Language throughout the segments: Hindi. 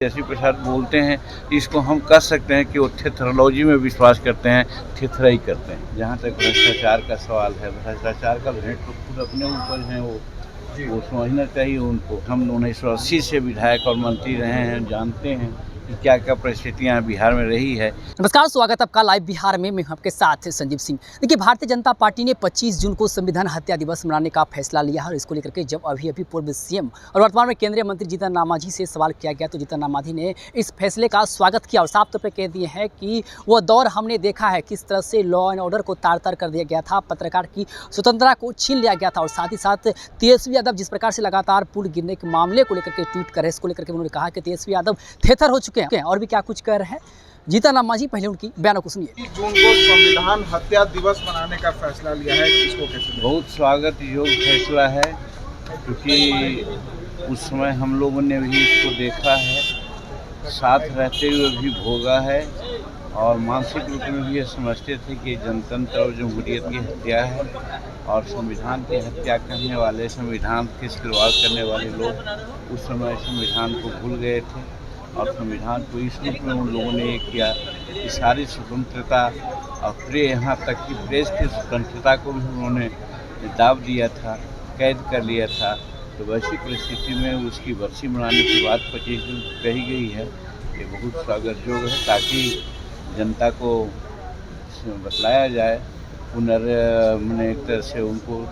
तेजस्वी प्रसाद बोलते हैं, इसको हम कह सकते हैं कि वो थेथरोलॉजी में विश्वास करते हैं, थेथराई करते हैं। जहाँ तक भ्रष्टाचार का सवाल है, भ्रष्टाचार का भेंट तो खुद अपने ऊपर हैं, वो समझना चाहिए उनको। हम 1980 से विधायक और मंत्री रहे हैं, जानते हैं कि क्या क्या परिस्थितियाँ बिहार में रही है। नमस्कार, स्वागत है आपका लाइव बिहार में। मैं आपके साथ संजीव सिंह। देखिए, भारतीय जनता पार्टी ने 25 जून को संविधान हत्या दिवस मनाने का फैसला लिया है और इसको लेकर के जब अभी पूर्व सीएम और वर्तमान में केंद्रीय मंत्री जीतन राम मांझी से सवाल किया गया तो जीतन राम मांझी ने इस फैसले का स्वागत किया और साफ तौर पर कह दिए हैं कि वो दौर हमने देखा है, किस तरह से लॉ एंड ऑर्डर को तार तार कर दिया गया था, पत्रकार की स्वतंत्रता को छीन लिया गया था और साथ ही साथ तेजस्वी यादव जिस प्रकार से लगातार पुल गिरने के मामले को लेकर के ट्वीट कर रहे, इसको लेकर के उन्होंने कहा कि तेजस्वी यादव थेथर हो चुके हैं और भी क्या कुछ कह रहे हैं जीतन राम मांझी। पहले उनकी बयानों को सुनिए। 30 जून को संविधान हत्या दिवस मनाने का फैसला लिया है, इसको कैसे? बहुत स्वागत योग्य फैसला है, क्योंकि उस समय हम लोगों ने भी इसको देखा है, साथ रहते हुए भी भोगा है और मानसिक रूप में भी ये समझते थे कि जनतंत्र और जमहूरियत की हत्या है और संविधान की हत्या करने वाले, संविधान की खिलवाड़ करने वाले लोग उस समय संविधान को भूल गए थे और संविधान को इस रूप में उन लोगों ने ये किया कि सारी स्वतंत्रता और प्रेस, यहाँ तक कि प्रेस की स्वतंत्रता को भी उन्होंने दाब दिया था, कैद कर लिया था। तो वैसी परिस्थिति में उसकी बरसी मनाने की बात 25 जून कही गई है, ये बहुत स्वागत योग्य है, ताकि जनता को बतलाया जाए, मैंने एक तरह से उनको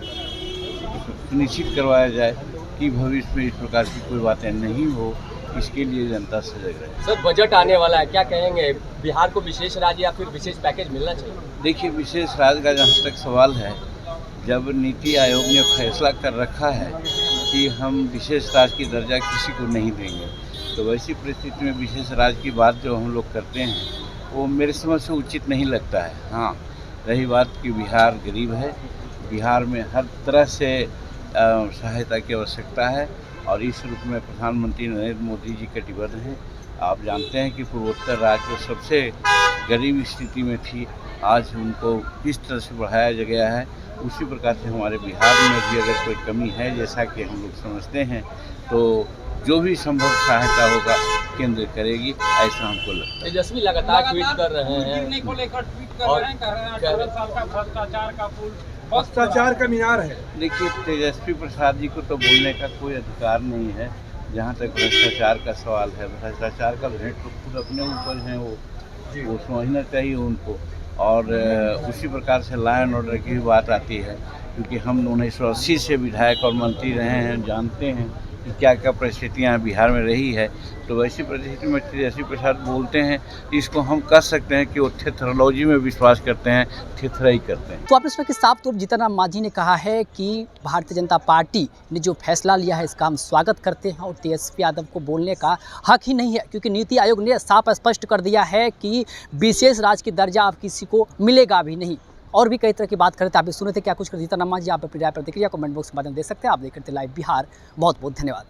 सुनिश्चित करवाया जाए कि भविष्य में इस प्रकार की कोई बातें नहीं हो, इसके लिए जनता सजग रहे। सर, बजट आने वाला है, क्या कहेंगे? बिहार को विशेष राज्य या फिर विशेष पैकेज मिलना चाहिए? देखिए, विशेष राज्य का जहाँ तक सवाल है, जब नीति आयोग ने फैसला कर रखा है कि हम विशेष राज्य की दर्जा किसी को नहीं देंगे, तो वैसी परिस्थिति में विशेष राज्य की बात जो हम लोग करते हैं वो मेरे समझ से उचित नहीं लगता है। हाँ, रही बात कि बिहार गरीब है, बिहार में हर तरह से सहायता की आवश्यकता है और इस रूप में प्रधानमंत्री नरेंद्र मोदी जी कटिबद्ध हैं। आप जानते हैं कि पूर्वोत्तर राज्य जो सबसे गरीब स्थिति में थी, आज उनको किस तरह से बढ़ाया गया है, उसी प्रकार से हमारे बिहार में भी अगर कोई कमी है, जैसा कि हम लोग समझते हैं, तो जो भी संभव सहायता होगा केंद्र करेगी, ऐसा हमको लगता है। तेजस्वी लगातार ट्वीट कर रहे हैं और भ्रष्टाचार का मीनार है। देखिए, तेजस्वी प्रसाद जी को तो बोलने का कोई अधिकार नहीं है। जहाँ तक भ्रष्टाचार का सवाल है, भ्रष्टाचार का भेंट तो खुद अपने ऊपर हैं, वो समझना चाहिए उनको। और उसी प्रकार से लॉ एंड ऑर्डर की भी बात आती है, क्योंकि हम 1980 से विधायक और मंत्री रहे हैं, जानते हैं कि क्या क्या परिस्थितियाँ बिहार में रही है। तो वैसी परिस्थिति में तेजस्वी प्रसाद बोलते हैं, इसको हम कह सकते हैं कि वो थेथरोलॉजी में विश्वास करते हैं, थेथराई करते हैं। तो आपने सुना कि साफ तौर जीतन राम मांझी ने कहा है कि भारतीय जनता पार्टी ने जो फैसला लिया है इसका हम स्वागत करते हैं और तेजस्वी यादव को बोलने का हक ही नहीं है, क्योंकि नीति आयोग ने साफ स्पष्ट कर दिया है कि विशेष राज्य की दर्जा अब किसी को मिलेगा भी नहीं। और भी कई तरह की बात करते थे, आप सुने थे क्या कुछ कर जीतन राम मांझी। आप अपनी राय प्रतिक्रिया कमेंट बॉक्स के माध्यम दे सकते हैं। आप देख रहे थे लाइव बिहार। बहुत बहुत धन्यवाद।